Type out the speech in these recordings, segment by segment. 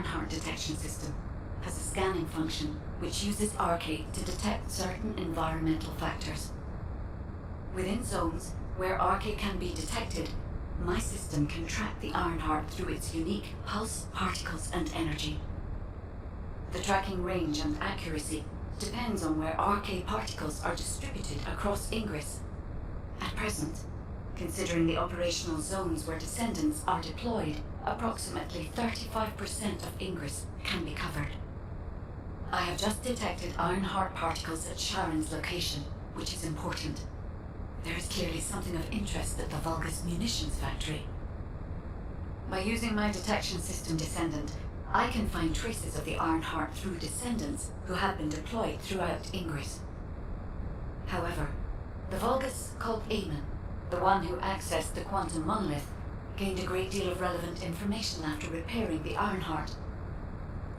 Ironheart detection system has a scanning function which uses RK to detect certain environmental factors. Within zones where RK can be detected, my system can track the Ironheart through its unique pulse, particles, and energy. The tracking range and accuracy depends on where RK particles are distributed across Ingress. At present, considering the operational zones where Descendants are deployed, approximately 35% of Ingress can be covered. I have just detected Ironheart particles at Sharon's location, which is important. There is clearly something of interest at the Vulgus munitions factory. By using my detection system Descendant, I can find traces of the Ironheart through Descendants who have been deployed throughout Ingress. However, the Vulgus called Eamon, the one who accessed the quantum monolith, gained a great deal of relevant information after repairing the Ironheart.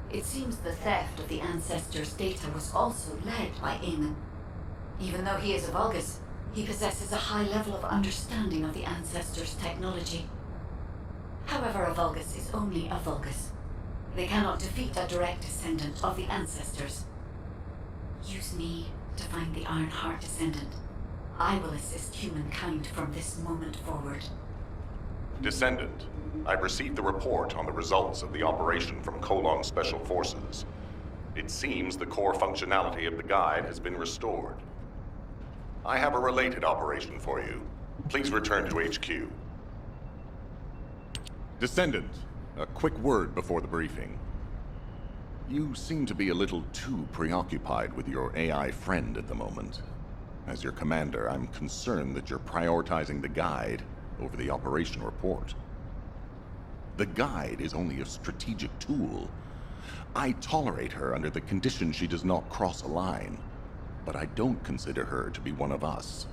It seems the theft of the Ancestors' data was also led by Eamon. Even though he is a Vulgus, he possesses a high level of understanding of the Ancestors' technology. However, a Vulgus is only a Vulgus. They cannot defeat a direct descendant of the Ancestors. Use me to find the Ironheart Descendant. I will assist humankind from this moment forward. Descendant, I've received the report on the results of the operation from Colon Special Forces. It seems the core functionality of the guide has been restored. I have a related operation for you. Please return to HQ. Descendant, a quick word before the briefing. You seem to be a little too preoccupied with your AI friend at the moment. As your commander, I'm concerned that you're prioritizing the guide over the operation report. The guide is only a strategic tool. I tolerate her under the condition she does not cross a line, but I don't consider her to be one of us.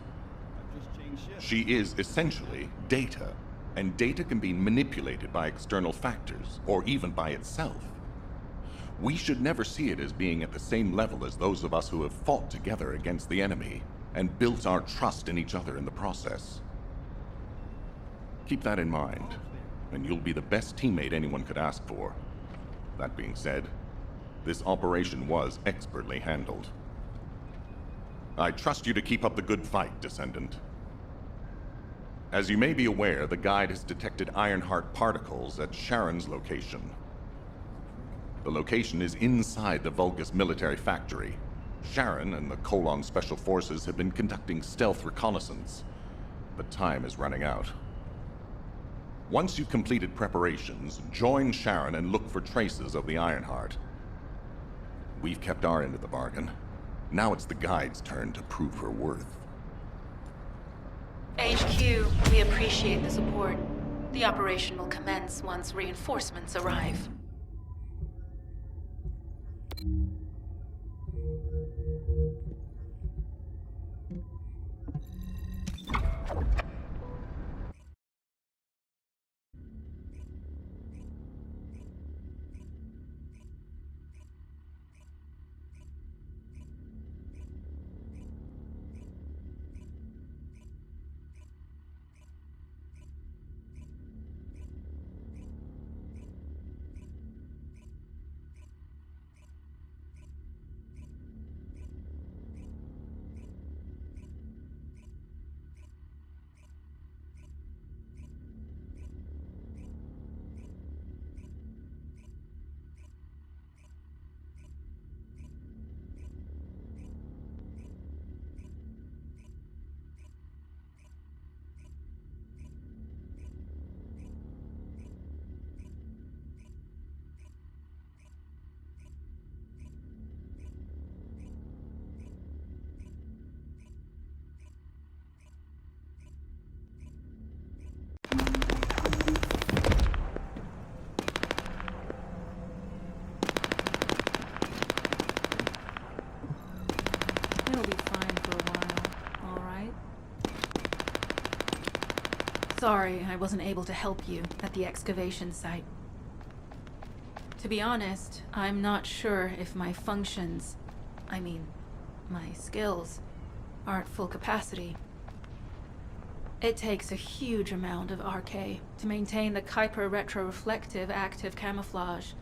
She is essentially data, and data can be manipulated by external factors, or even by itself. We should never see it as being at the same level as those of us who have fought together against the enemy, and built our trust in each other in the process. Keep that in mind, and you'll be the best teammate anyone could ask for. That being said, this operation was expertly handled. I trust you to keep up the good fight, Descendant. As you may be aware, the guide has detected Ironheart particles at Sharon's location. The location is inside the Vulgus military factory. Sharon and the Colon Special Forces have been conducting stealth reconnaissance, but time is running out. Once you've completed preparations, join Sharon and look for traces of the Ironheart. We've kept our end of the bargain. Now it's the guide's turn to prove her worth. HQ, we appreciate the support. The operation will commence once reinforcements arrive. He'll be fine for a while, all right? Sorry, I wasn't able to help you at the excavation site. To be honest, I'm not sure if my functions, my skills, are at full capacity. It takes a huge amount of RK to maintain the Kuiper retroreflective active camouflage,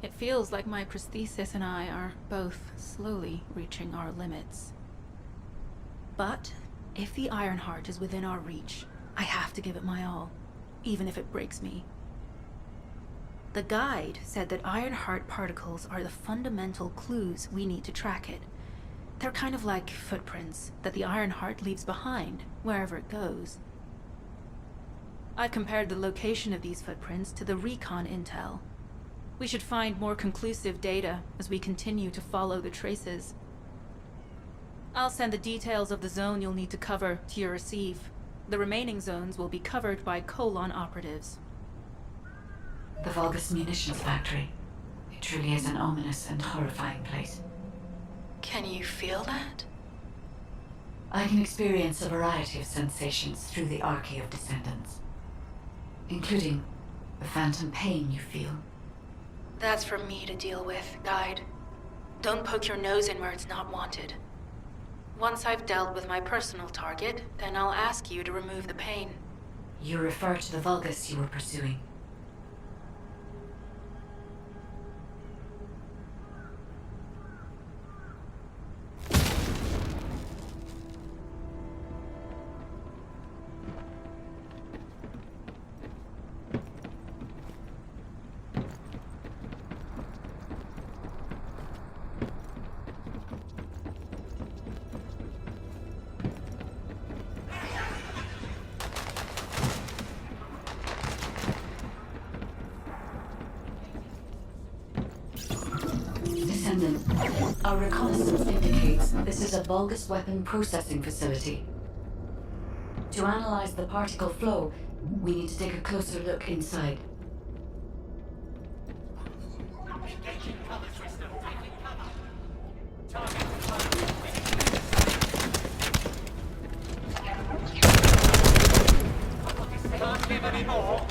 It feels like my prosthesis and I are both slowly reaching our limits. But if the Ironheart is within our reach, I have to give it my all, even if it breaks me. The guide said that Ironheart particles are the fundamental clues we need to track it. They're kind of like footprints that the Ironheart leaves behind, wherever it goes. I've compared the location of these footprints to the recon intel. We should find more conclusive data as we continue to follow the traces. I'll send the details of the zone you'll need to cover to your receive. The remaining zones will be covered by Colon operatives. The Vulgus munitions factory. It truly is an ominous and horrifying place. Can you feel that? I can experience a variety of sensations through the archy of Descendants, including the phantom pain you feel. That's for me to deal with, Guide. Don't poke your nose in where it's not wanted. Once I've dealt with my personal target, then I'll ask you to remove the pain. You refer to the Vulgus you were pursuing. Descendant, our reconnaissance indicates this is a Vulgus weapon processing facility. To analyze the particle flow, we need to take a closer look inside. Can't give any more.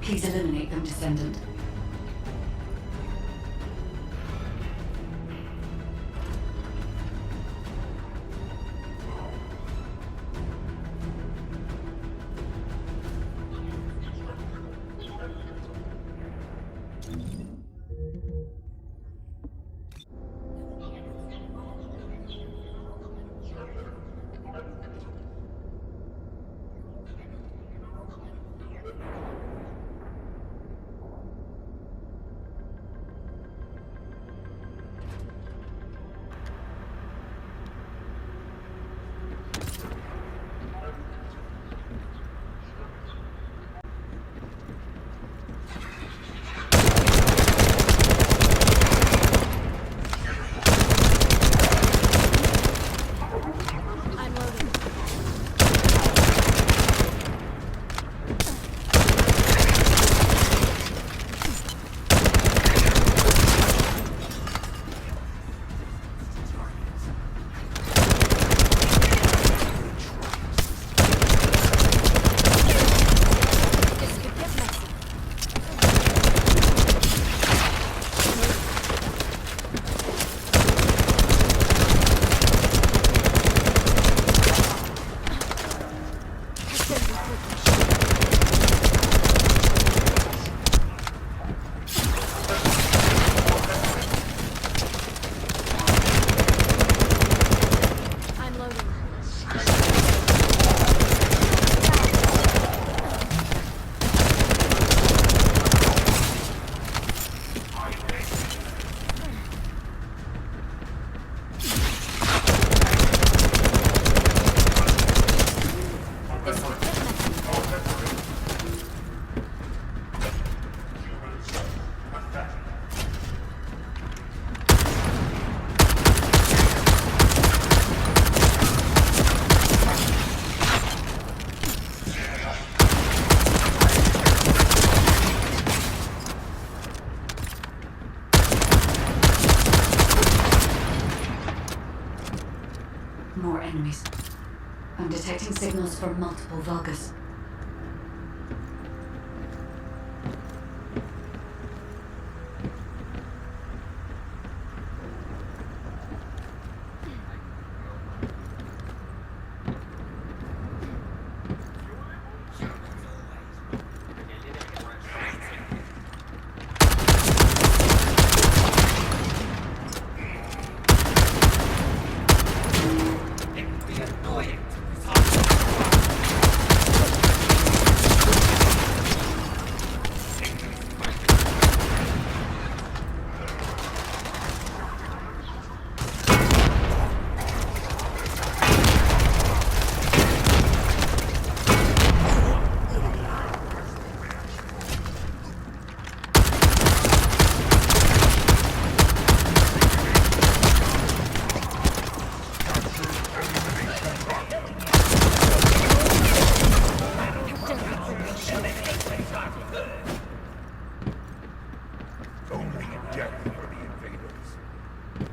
Please eliminate them, Descendant. More enemies. I'm detecting signals from multiple Vulgus. death for the invaders.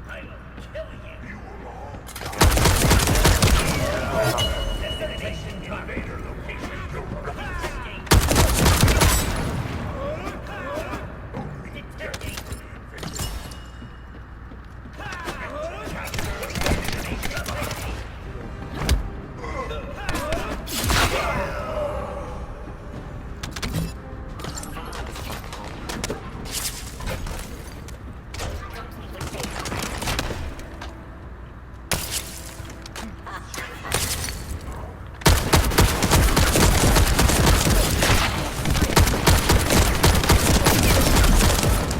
I will kill you. You will all die. Destination invader location. Only death for the invaders.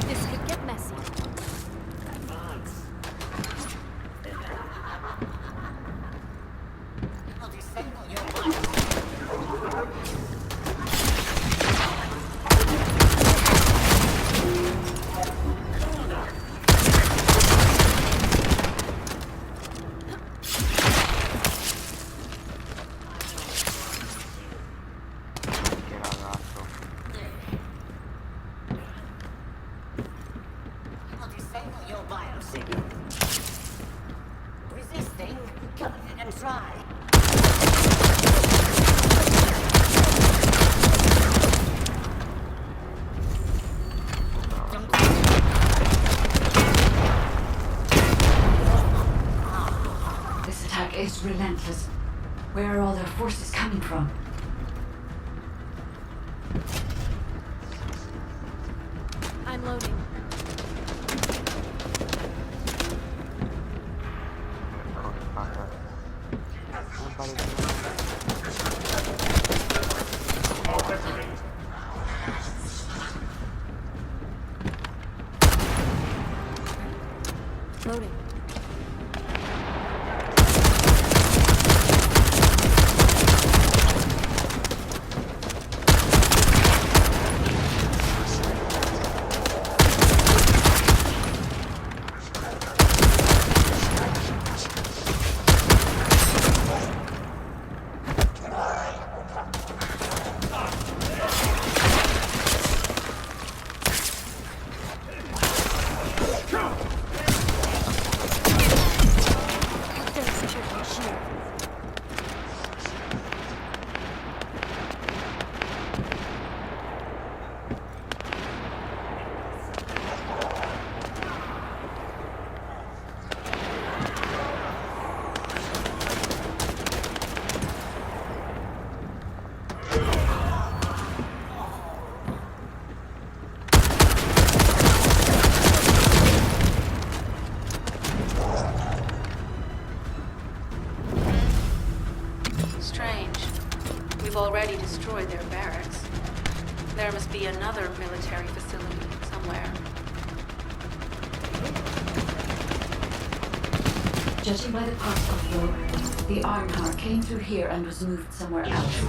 This could get messy. I'll disable your biosignal. Resisting? Go ahead and try. This attack is relentless. Where are all their forces coming from? I'm loading. Loading. There's your shield. Strange. We've already destroyed their barracks. There must be another military facility somewhere. Judging by the particle flow, the Ironheart came through here and was moved somewhere else.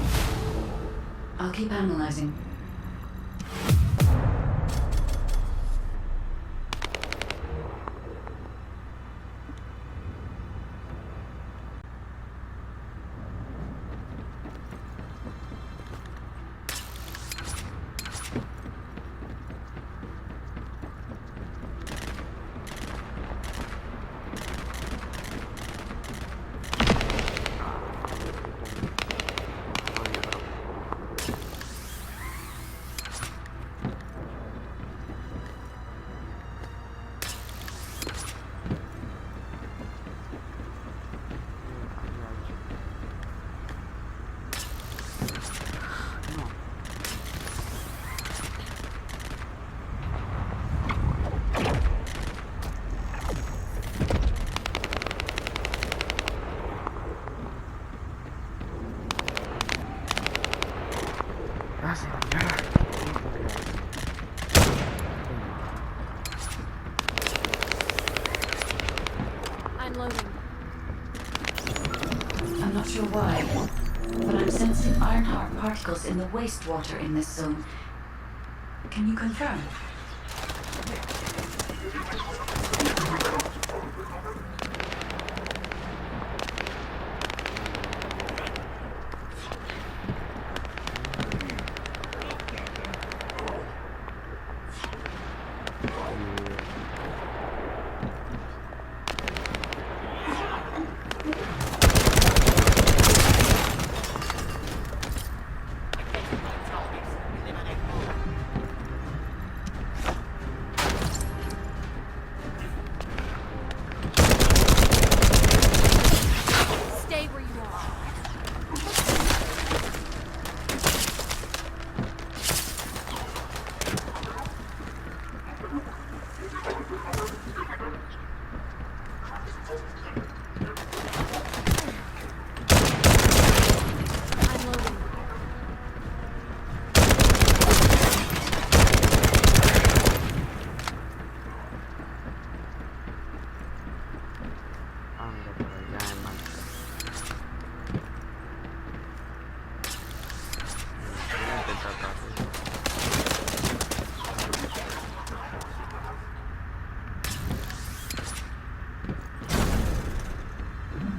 I'll keep analyzing. I'm loading. I'm not sure why, but I'm sensing Ironheart particles in the wastewater in this zone. Can you confirm?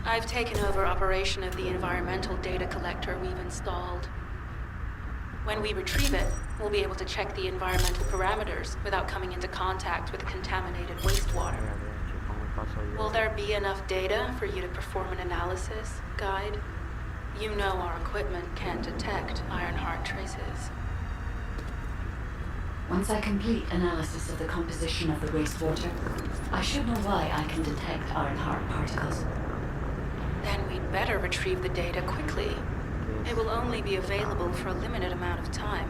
I've taken over operation of the environmental data collector we've installed. When we retrieve it, we'll be able to check the environmental parameters without coming into contact with contaminated wastewater. Will there be enough data for you to perform an analysis, Guide? You know our equipment can't detect Ironheart traces. Once I complete analysis of the composition of the wastewater, I should know why I can detect Ironheart particles. Then we'd better retrieve the data quickly. It will only be available for a limited amount of time.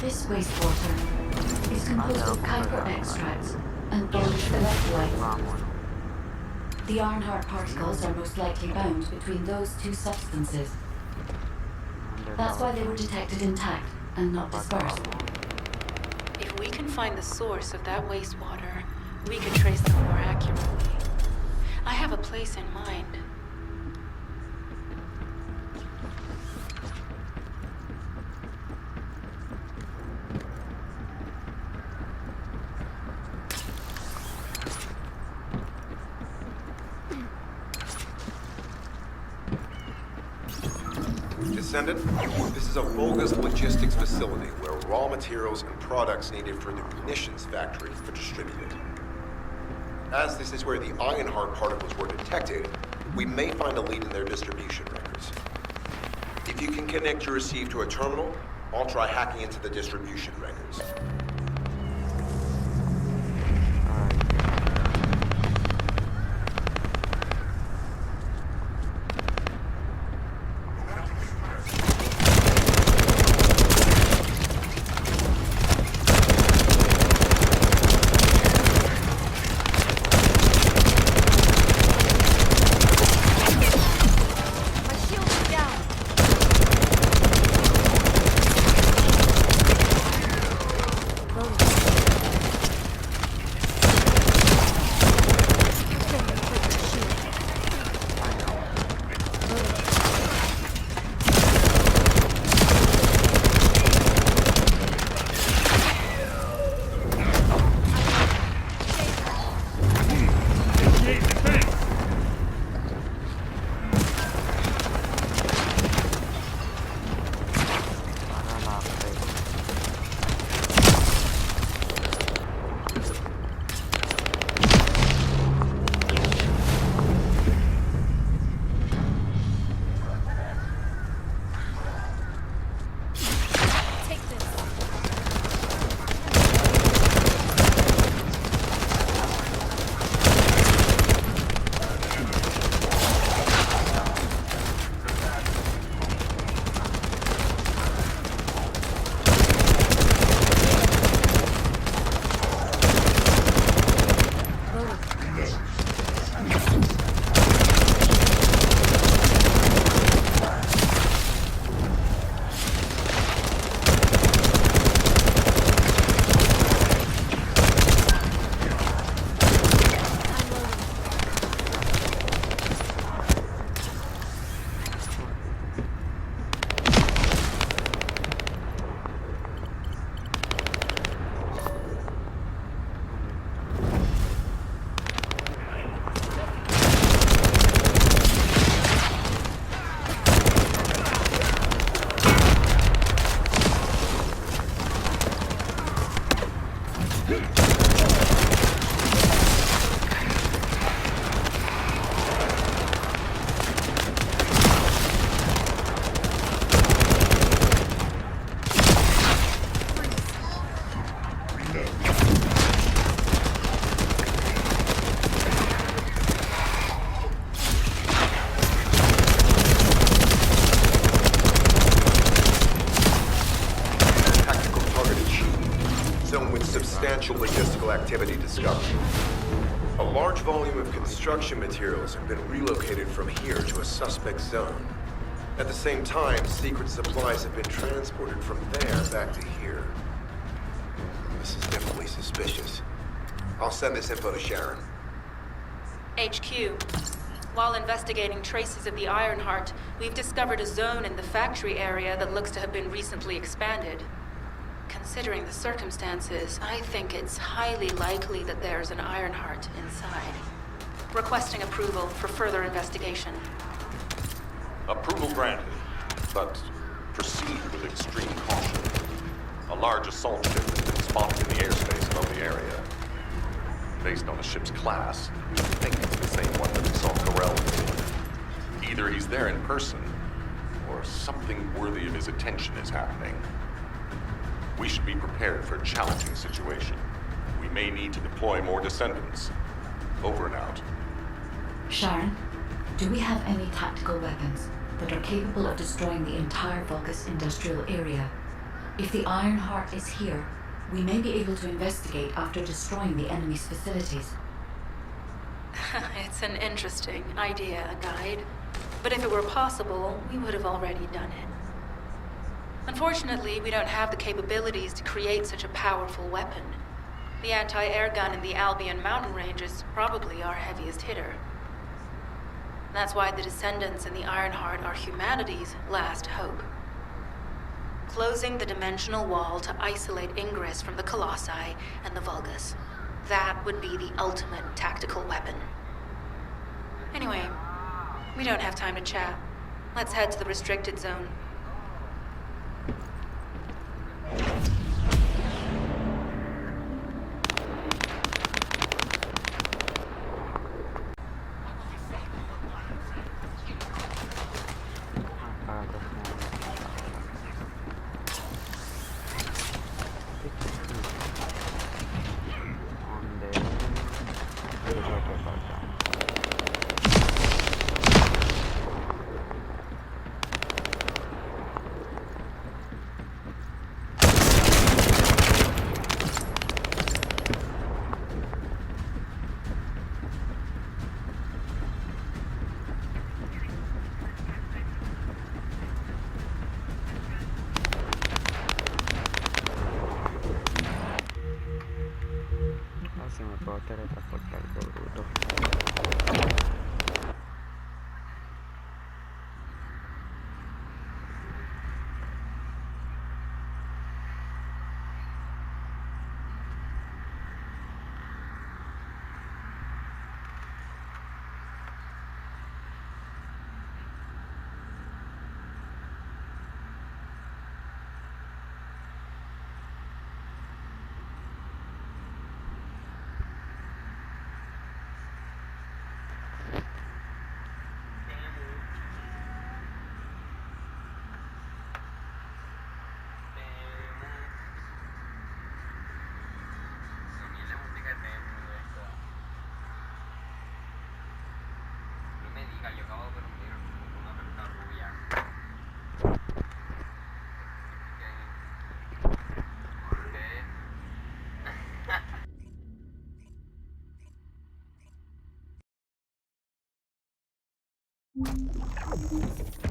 This wastewater is composed of Kuiper extracts and organic electrolytes. The Ironheart particles are most likely bound between those two substances. That's why they were detected intact and not dispersed. If we can find the source of that wastewater, we can trace them more accurately. I have a place in mind. Descendant, this is a bogus logistics facility where raw materials and products needed for the munitions factory are distributed. As this is where the Ironheart particles were detected, we may find a lead in their distribution records. If you can connect your receive to a terminal, I'll try hacking into the distribution records. potential logistical activity discovered. A large volume of construction materials have been relocated from here to a suspect zone. At the same time, secret supplies have been transported from there back to here. This is definitely suspicious. I'll send this info to Sharon. HQ. While investigating traces of the Ironheart, we've discovered a zone in the factory area that looks to have been recently expanded. Considering the circumstances, I think it's highly likely that there's an Ironheart inside. Requesting approval for further investigation. Approval granted, but proceed with extreme caution. A large assault ship has been spotted in the airspace above the area. Based on the ship's class, we think it's the same one that we saw Corell with. Either he's there in person, or something worthy of his attention is happening. We should be prepared for a challenging situation. We may need to deploy more Descendants. Over and out. Sharon, do we have any tactical weapons that are capable of destroying the entire Vulgus industrial area? If the Ironheart is here, we may be able to investigate after destroying the enemy's facilities. It's an interesting idea, Guide. But if it were possible, we would have already done it. Unfortunately, we don't have the capabilities to create such a powerful weapon. The anti-air gun in the Albion mountain range is probably our heaviest hitter. That's why the Descendants and the Ironheart are humanity's last hope. Closing the dimensional wall to isolate ingress from the Colossi and the Vulgus. That would be the ultimate tactical weapon. Anyway, we don't have time to chat. Let's head to the restricted zone. Se me puedo teletransportar, qué bruto. Yo acabo de ver un video con una persona rubia. ¿Por qué?